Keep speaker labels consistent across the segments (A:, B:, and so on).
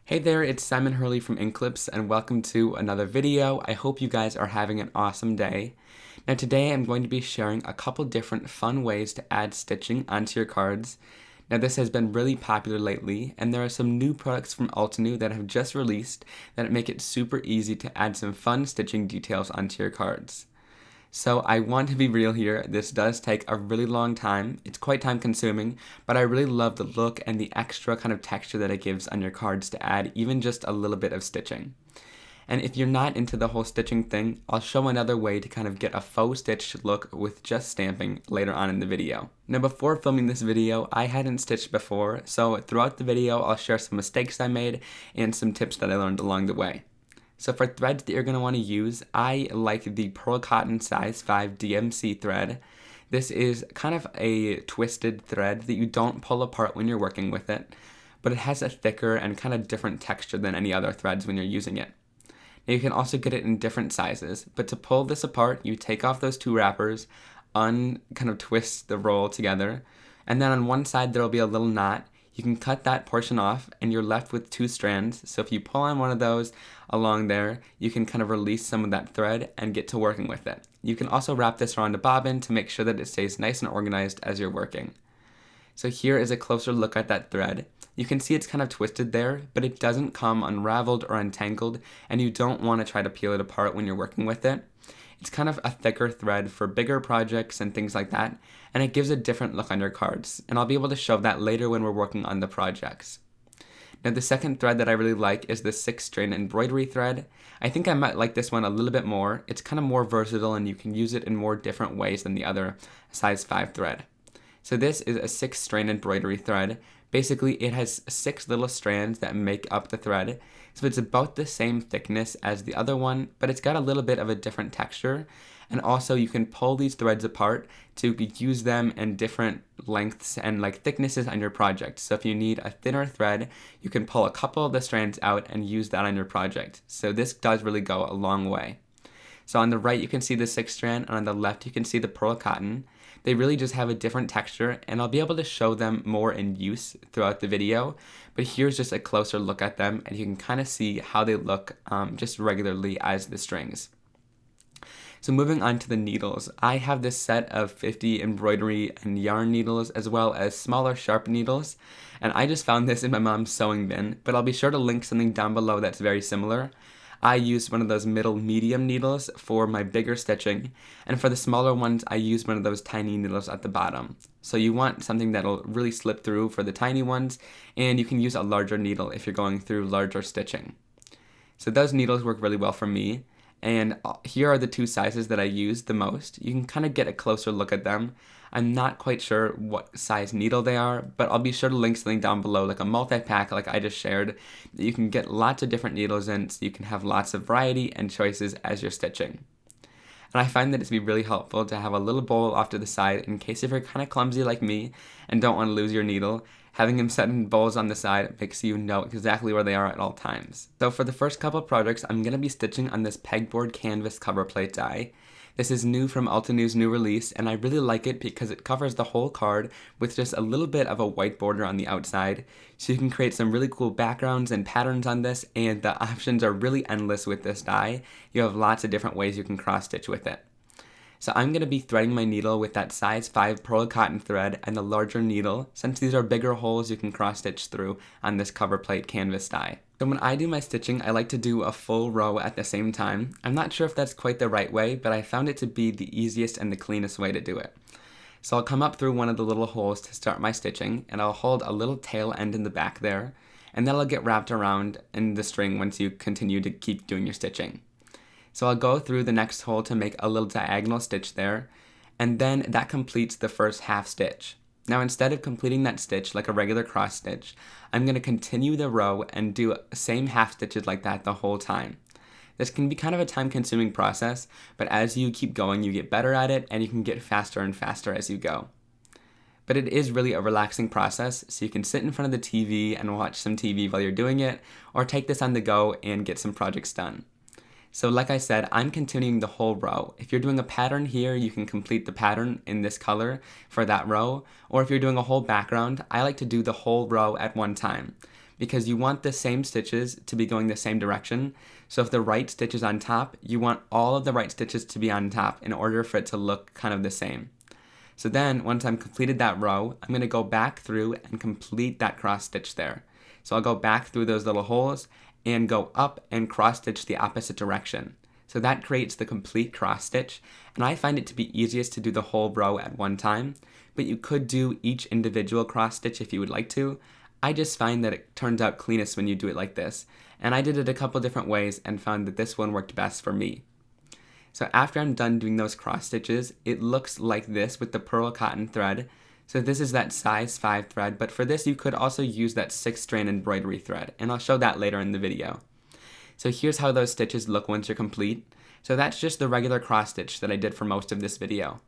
A: Hey there, it's Simon Hurley from Inklips, and welcome to another video. I hope you guys are having an awesome day. Now today I'm going to be sharing a couple different fun ways to add stitching onto your cards. Now this has been really popular lately, and there are some new products from Altenew that have just released that make it super easy to add some fun stitching details onto your cards. So I want to be real here, this does take a really long time, it's quite time consuming, but I really love the look and the extra kind of texture that it gives on your cards to add even just a little bit of stitching. And if you're not into the whole stitching thing, I'll show another way to kind of get a faux stitched look with just stamping later on in the video. Now before filming this video, I hadn't stitched before, so throughout the video I'll share some mistakes I made and some tips that I learned along the way. So for threads that you're going to want to use, I like the Pearl Cotton size 5 DMC thread. This is kind of a twisted thread that you don't pull apart when you're working with it, but it has a thicker and kind of different texture than any other threads when you're using it. Now you can also get it in different sizes, but to pull this apart, you take off those two wrappers, kind of twist the roll together, and then on one side there will be a little knot. You can cut that portion off and you're left with two strands. So if you pull on one of those along there, you can kind of release some of that thread and get to working with it. You can also wrap this around a bobbin to make sure that it stays nice and organized as you're working. So here is a closer look at that thread. You can see it's kind of twisted there, but it doesn't come unraveled or untangled, and you don't want to try to peel it apart when you're working with it. It's kind of a thicker thread for bigger projects and things like that, and it gives a different look on your cards, and I'll be able to show that later when we're working on the projects. Now the second thread that I really like is the 6-strain embroidery thread. I think I might like this one a little bit more. It's kind of more versatile and you can use it in more different ways than the other size 5 thread. So this is a 6-strain embroidery thread. Basically it has 6 little strands that make up the thread. So it's about the same thickness as the other one, but it's got a little bit of a different texture. And also you can pull these threads apart to use them in different lengths and thicknesses on your project. So if you need a thinner thread, you can pull a couple of the strands out and use that on your project. So this does really go a long way. So on the right you can see the 6-strand, and on the left you can see the pearl cotton. They really just have a different texture, and I'll be able to show them more in use throughout the video, but here's just a closer look at them and you can kind of see how they look just regularly as the strings. So moving on to the needles, I have this set of 50 embroidery and yarn needles as well as smaller sharp needles, and I just found this in my mom's sewing bin, but I'll be sure to link something down below that's very similar. I use one of those middle medium needles for my bigger stitching, and for the smaller ones I use one of those tiny needles at the bottom. So you want something that'll really slip through for the tiny ones, and you can use a larger needle if you're going through larger stitching. So those needles work really well for me, and here are the two sizes that I use the most. You can kind of get a closer look at them. I'm not quite sure what size needle they are, but I'll be sure to link something down below, like a multi-pack like I just shared, that you can get lots of different needles in so you can have lots of variety and choices as you're stitching. And I find that it's be really helpful to have a little bowl off to the side in case if you're kind of clumsy like me and don't want to lose your needle. Having them set in bowls on the side makes you know exactly where they are at all times. So for the first couple of projects, I'm going to be stitching on this Pegboard canvas cover plate die. This is new from Altenew's new release, and I really like it because it covers the whole card with just a little bit of a white border on the outside. So you can create some really cool backgrounds and patterns on this, and the options are really endless with this die. You have lots of different ways you can cross stitch with it. So I'm going to be threading my needle with that size 5 pearl cotton thread and the larger needle, since these are bigger holes you can cross stitch through on this cover plate canvas die. So when I do my stitching, I like to do a full row at the same time. I'm not sure if that's quite the right way, but I found it to be the easiest and the cleanest way to do it. So I'll come up through one of the little holes to start my stitching, and I'll hold a little tail end in the back there, and that'll get wrapped around in the string once you continue to keep doing your stitching. So I'll go through the next hole to make a little diagonal stitch there, and then that completes the first half stitch. Now instead of completing that stitch like a regular cross stitch, I'm going to continue the row and do same half stitches like that the whole time. This can be kind of a time consuming process, but as you keep going you get better at it and you can get faster and faster as you go. But it is really a relaxing process, so you can sit in front of the TV and watch some TV while you're doing it, or take this on the go and get some projects done. So like I said, I'm continuing the whole row. If you're doing a pattern here, you can complete the pattern in this color for that row, or if you're doing a whole background, I like to do the whole row at one time. because you want the same stitches to be going the same direction. So if the right stitch is on top, you want all of the right stitches to be on top in order for it to look kind of the same. So then once I'm completed that row, I'm going to go back through and complete that cross stitch there. So I'll go back through those little holes and go up and cross stitch the opposite direction. So that creates the complete cross stitch, and I find it to be easiest to do the whole row at one time, but you could do each individual cross stitch if you would like to. I just find that it turns out cleanest when you do it like this, and I did it a couple different ways and found that this one worked best for me. So after I'm done doing those cross stitches, it looks like this with the pearl cotton thread. So this is that size 5 thread, but for this you could also use that 6-strand embroidery thread, and I'll show that later in the video. So here's how those stitches look once you're complete. So that's just the regular cross stitch that I did for most of this video.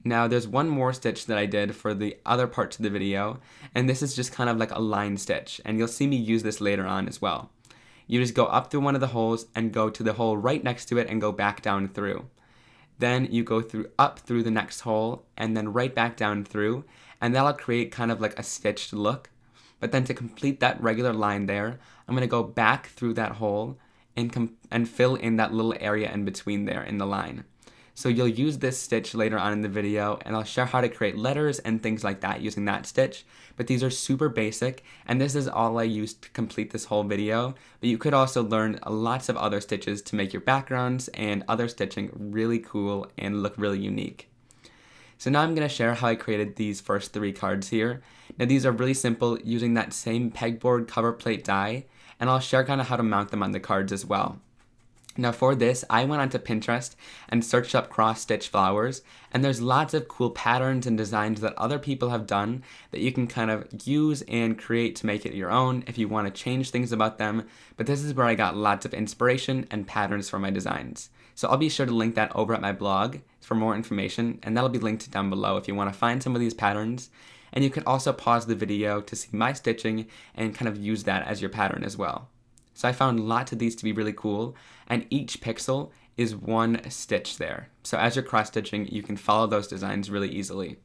A: Now there's one more stitch that I did for the other parts of the video, and this is just kind of like a line stitch, and you'll see me use this later on as well. You just go up through one of the holes and go to the hole right next to it and go back down through. Then you go up through the next hole and then right back down through, and that'll create kind of like a stitched look. But then to complete that regular line there, I'm going to go back through that hole and fill in that little area in between there in the line. So you'll use this stitch later on in the video, and I'll share how to create letters and things like that using that stitch. But these are super basic, and this is all I used to complete this whole video. But you could also learn lots of other stitches to make your backgrounds and other stitching really cool and look really unique. So now I'm going to share how I created these first 3 cards here. Now these are really simple using that same pegboard cover plate die, and I'll share kind of how to mount them on the cards as well. Now for this, I went onto Pinterest and searched up cross-stitch flowers, and there's lots of cool patterns and designs that other people have done that you can kind of use and create to make it your own if you want to change things about them, but this is where I got lots of inspiration and patterns for my designs. So I'll be sure to link that over at my blog for more information, and that'll be linked down below if you want to find some of these patterns. And you can also pause the video to see my stitching and kind of use that as your pattern as well. So I found lots of these to be really cool, and each pixel is one stitch there. So as you're cross-stitching, you can follow those designs really easily.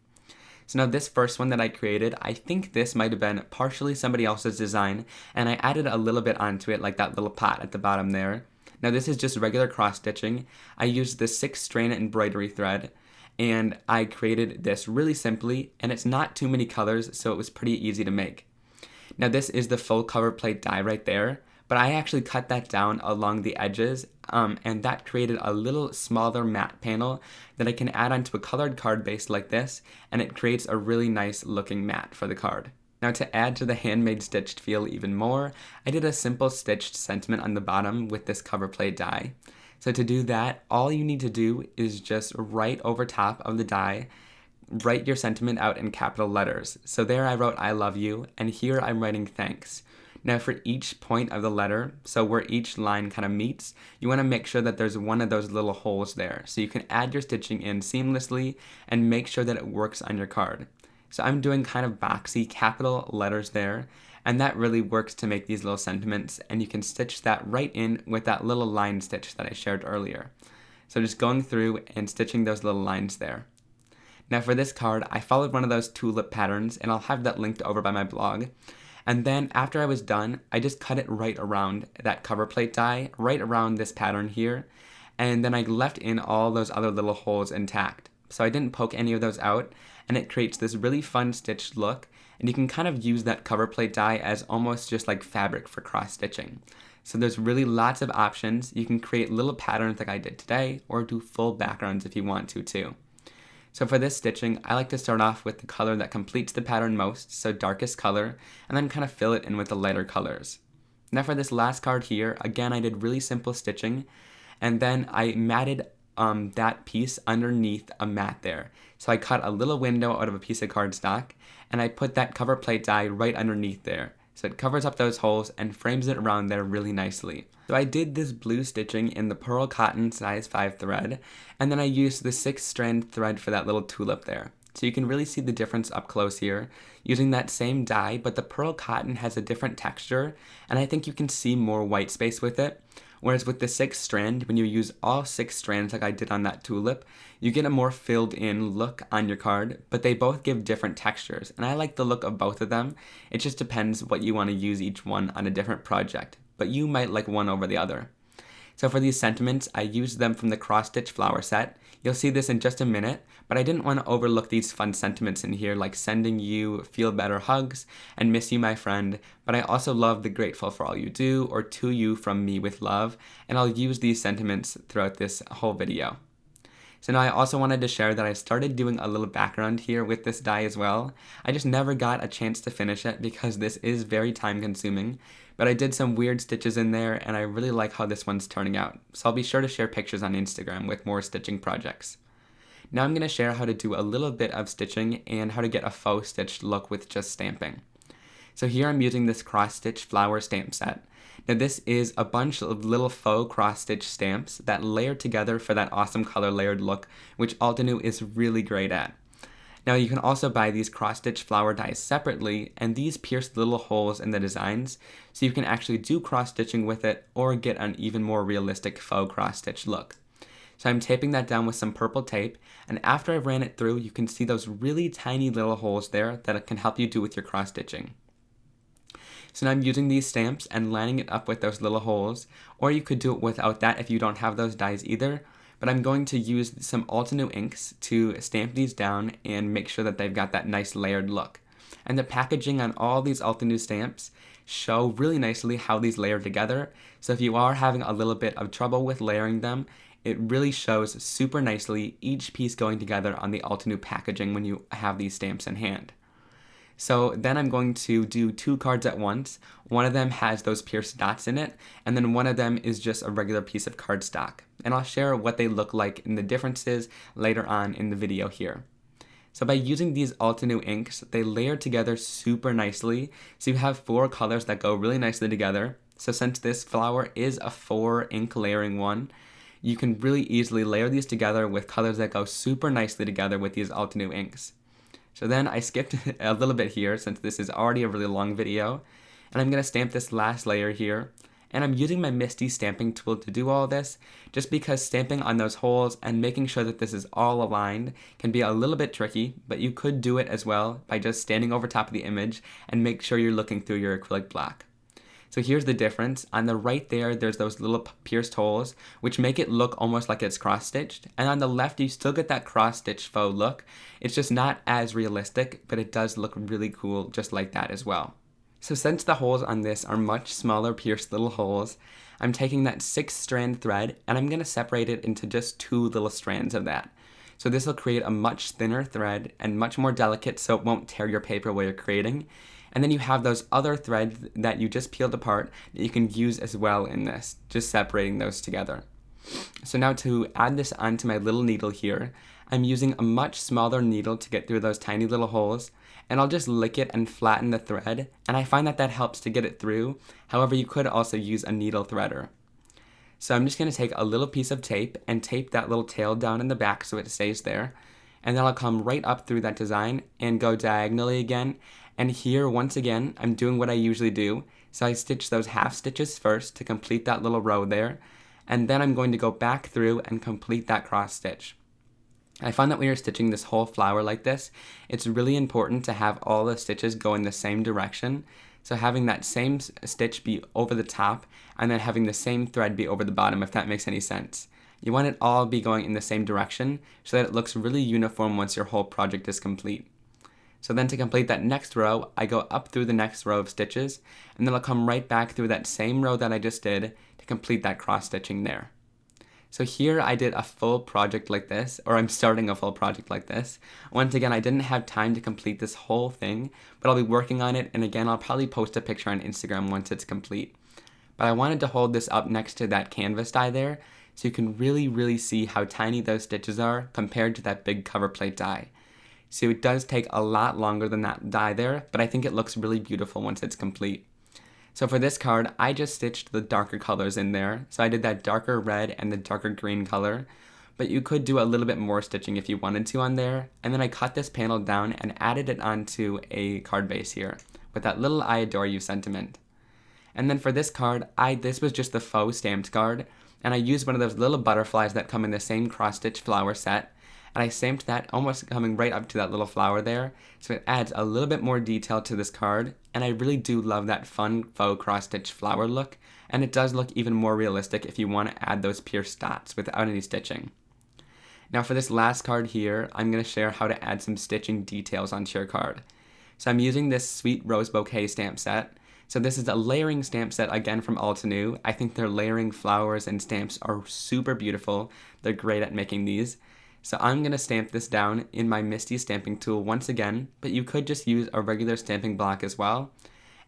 A: So now this first one that I created, I think this might have been partially somebody else's design, and I added a little bit onto it, like that little pot at the bottom there. Now this is just regular cross-stitching. I used the 6-strand embroidery thread, and I created this really simply, and it's not too many colors, so it was pretty easy to make. Now this is the full cover plate die right there, but I actually cut that down along the edges, and that created a little smaller matte panel that I can add onto a colored card base like this, and it creates a really nice looking mat for the card. Now to add to the handmade stitched feel even more, I did a simple stitched sentiment on the bottom with this cover plate die. So to do that, all you need to do is just write over top of the die, write your sentiment out in capital letters. So there I wrote I love you, and here I'm writing thanks. Now for each point of the letter, so where each line kind of meets, you want to make sure that there's one of those little holes there, so you can add your stitching in seamlessly and make sure that it works on your card. So I'm doing kind of boxy capital letters there, and that really works to make these little sentiments, and you can stitch that right in with that little line stitch that I shared earlier. So just going through and stitching those little lines there. Now for this card, I followed one of those tulip patterns, and I'll have that linked over by my blog. And then after I was done, I just cut it right around that cover plate die, right around this pattern here, and then I left in all those other little holes intact. So I didn't poke any of those out, and it creates this really fun stitched look, and you can kind of use that cover plate die as almost just like fabric for cross stitching. So there's really lots of options. You can create little patterns like I did today, or do full backgrounds if you want to too. So for this stitching, I like to start off with the color that completes the pattern most, so darkest color, and then kind of fill it in with the lighter colors. Now for this last card here, again I did really simple stitching, and then I matted that piece underneath a mat there. So I cut a little window out of a piece of cardstock, and I put that cover plate die right underneath there. So it covers up those holes and frames it around there really nicely. So I did this blue stitching in the pearl cotton size 5 thread, and then I used the 6-strand thread for that little tulip there. So you can really see the difference up close here, using that same dye, but the pearl cotton has a different texture, and I think you can see more white space with it, Whereas with the 6th strand, when you use all 6 strands like I did on that tulip, you get a more filled in look on your card, but they both give different textures, and I like the look of both of them. It just depends what you want to use each one on a different project, but you might like one over the other. So for these sentiments, I used them from the cross-stitch flower set. You'll see this in just a minute, but I didn't want to overlook these fun sentiments in here, like sending you feel better hugs and miss you my friend, but I also love the grateful for all you do, or to you from me with love, and I'll use these sentiments throughout this whole video. So now I also wanted to share that I started doing a little background here with this die as well. I just never got a chance to finish it because this is very time consuming, but I did some weird stitches in there and I really like how this one's turning out. So I'll be sure to share pictures on Instagram with more stitching projects. Now I'm going to share how to do a little bit of stitching and how to get a faux stitched look with just stamping. So here I'm using this cross-stitch flower stamp set. Now this is a bunch of little faux cross-stitch stamps that layer together for that awesome color layered look, which Altenew is really great at. Now you can also buy these cross-stitch flower dies separately, and these pierce little holes in the designs, so you can actually do cross-stitching with it or get an even more realistic faux cross-stitch look. So I'm taping that down with some purple tape, and after I ran it through, you can see those really tiny little holes there that it can help you do with your cross-stitching. So now I'm using these stamps and lining it up with those little holes, or you could do it without that if you don't have those dies either, but I'm going to use some Altenew inks to stamp these down and make sure that they've got that nice layered look. And the packaging on all these Altenew stamps show really nicely how these layer together, so if you are having a little bit of trouble with layering them, it really shows super nicely each piece going together on the Altenew packaging when you have these stamps in hand. So then I'm going to do 2 cards at once. One of them has those pierced dots in it, and then one of them is just a regular piece of cardstock. And I'll share what they look like and the differences later on in the video here. So by using these Altenew inks, they layer together super nicely, so you have 4 colors that go really nicely together. So since this flower is a 4 ink layering one, you can really easily layer these together with colors that go super nicely together with these Altenew inks. So then I skipped a little bit here since this is already a really long video, and I'm going to stamp this last layer here, and I'm using my Misty stamping tool to do all this, just because stamping on those holes and making sure that this is all aligned can be a little bit tricky, but you could do it as well by just standing over top of the image and make sure you're looking through your acrylic block. So here's the difference. On the right there, there's those little pierced holes, which make it look almost like it's cross-stitched. And on the left, you still get that cross-stitched faux look. It's just not as realistic, but it does look really cool just like that as well. So since the holes on this are much smaller pierced little holes, I'm taking that 6-strand thread and I'm going to separate it into just 2 little strands of that. So this will create a much thinner thread and much more delicate so it won't tear your paper while you're creating. And then you have those other threads that you just peeled apart that you can use as well in this, just separating those together. So now to add this onto my little needle here, I'm using a much smaller needle to get through those tiny little holes, and I'll just lick it and flatten the thread, and I find that that helps to get it through. However, you could also use a needle threader. So I'm just going to take a little piece of tape and tape that little tail down in the back so it stays there, and then I'll come right up through that design and go diagonally again. And here, once again, I'm doing what I usually do. So I stitch those half stitches first to complete that little row there. And then I'm going to go back through and complete that cross stitch. I find that when you're stitching this whole flower like this, it's really important to have all the stitches go in the same direction. So having that same stitch be over the top and then having the same thread be over the bottom, if that makes any sense. You want it all be going in the same direction so that it looks really uniform once your whole project is complete. So then to complete that next row, I go up through the next row of stitches, and then I'll come right back through that same row that I just did to complete that cross stitching there. So here I did a full project like this, or I'm starting a full project like this. Once again, I didn't have time to complete this whole thing, but I'll be working on it, and again, I'll probably post a picture on Instagram once it's complete. But I wanted to hold this up next to that canvas die there, so you can really see how tiny those stitches are compared to that big cover plate die. So it does take a lot longer than that die there, but I think it looks really beautiful once it's complete. So for this card, I just stitched the darker colors in there. So I did that darker red and the darker green color, but you could do a little bit more stitching if you wanted to on there. And then I cut this panel down and added it onto a card base here with that little I adore you sentiment. And then for this card, this was just the Faux stamped card, and I used one of those little butterflies that come in the same cross-stitch flower set, and I stamped that almost coming right up to that little flower there, so it adds a little bit more detail to this card, and I really do love that fun faux cross-stitch flower look, and it does look even more realistic if you want to add those pierced dots without any stitching. Now for this last card here, I'm going to share how to add some stitching details onto your card. So I'm using this sweet Rose Bouquet stamp set. So this is a layering stamp set again from Altenew. I think their layering flowers and stamps are super beautiful. They're great at making these. So I'm going to stamp this down in my Misty stamping tool once again, but you could just use a regular stamping block as well.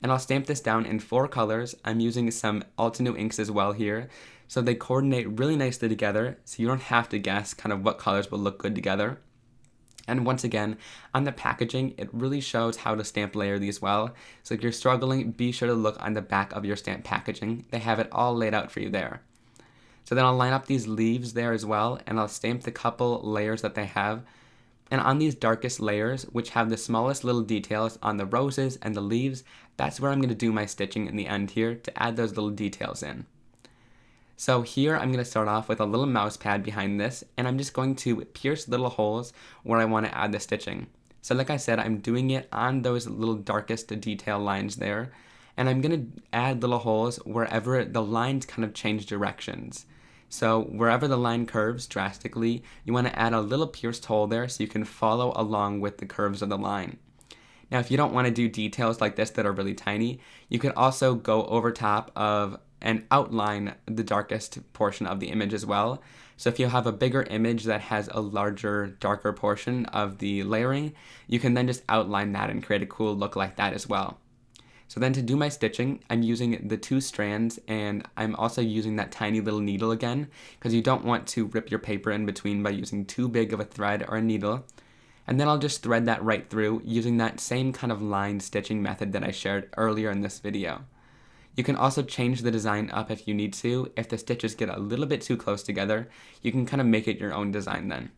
A: And I'll stamp this down in 4 colors. I'm using some Altenew inks as well here, so they coordinate really nicely together, so you don't have to guess kind of what colors will look good together. And once again, on the packaging, it really shows how to stamp layer these well. So if you're struggling, be sure to look on the back of your stamp packaging. They have it all laid out for you there. So then I'll line up these leaves there as well, and I'll stamp the couple layers that they have. And on these darkest layers, which have the smallest little details on the roses and the leaves, that's where I'm going to do my stitching in the end here to add those little details in. So here I'm going to start off with a little mouse pad behind this, and I'm just going to pierce little holes where I want to add the stitching. So like I said, I'm doing it on those little darkest detail lines there, and I'm going to add little holes wherever the lines kind of change directions. So wherever the line curves drastically, you want to add a little pierced hole there so you can follow along with the curves of the line. Now if you don't want to do details like this that are really tiny, you could also go over top of and outline the darkest portion of the image as well. So if you have a bigger image that has a larger, darker portion of the layering, you can then just outline that and create a cool look like that as well. So then to do my stitching, I'm using the 2 strands, and I'm also using that tiny little needle again, because you don't want to rip your paper in between by using too big of a thread or a needle. And then I'll just thread that right through using that same kind of line stitching method that I shared earlier in this video. You can also change the design up if you need to. If the stitches get a little bit too close together, you can kind of make it your own design then.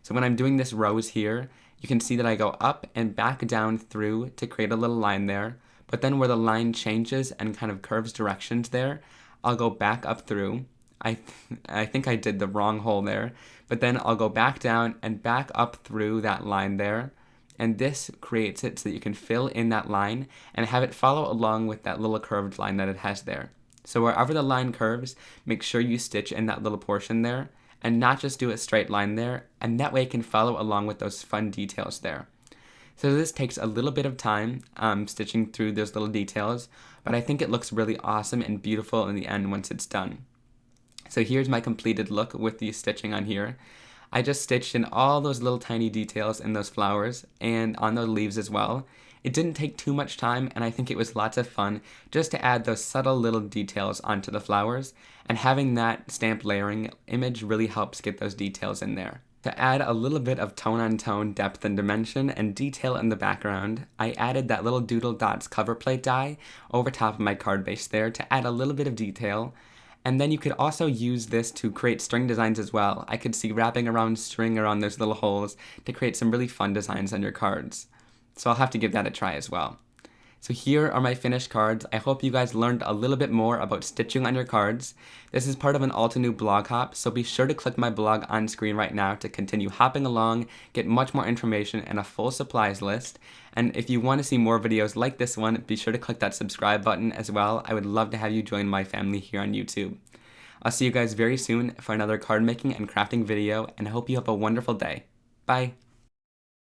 A: So when I'm doing this rose here, you can see that I go up and back down through to create a little line there. But then where the line changes and kind of curves directions there, I'll go back up through. I think I did the wrong hole there, but then I'll go back down and back up through that line there. And this creates it so that you can fill in that line and have it follow along with that little curved line that it has there. So wherever the line curves, make sure you stitch in that little portion there and not just do a straight line there, and that way it can follow along with those fun details there. So this takes a little bit of time stitching through those little details, but I think it looks really awesome and beautiful in the end once it's done. So here's my completed look with the stitching on here. I just stitched in all those little tiny details in those flowers and on those leaves as well. It didn't take too much time, and I think it was lots of fun just to add those subtle little details onto the flowers, and having that stamped layering image really helps get those details in there. To add a little bit of tone-on-tone depth and dimension and detail in the background, I added that little Doodled Dots cover plate die over top of my card base there to add a little bit of detail. And then you could also use this to create string designs as well. I could see wrapping around string around those little holes to create some really fun designs on your cards. So I'll have to give that a try as well. So here are my finished cards. I hope you guys learned a little bit more about stitching on your cards. This is part of an Altenew blog hop, so be sure to click my blog on screen right now to continue hopping along, get much more information and a full supplies list. And if you want to see more videos like this one, be sure to click that subscribe button as well. I would love to have you join my family here on YouTube. I'll see you guys very soon for another card making and crafting video, and I hope you have a wonderful day. Bye!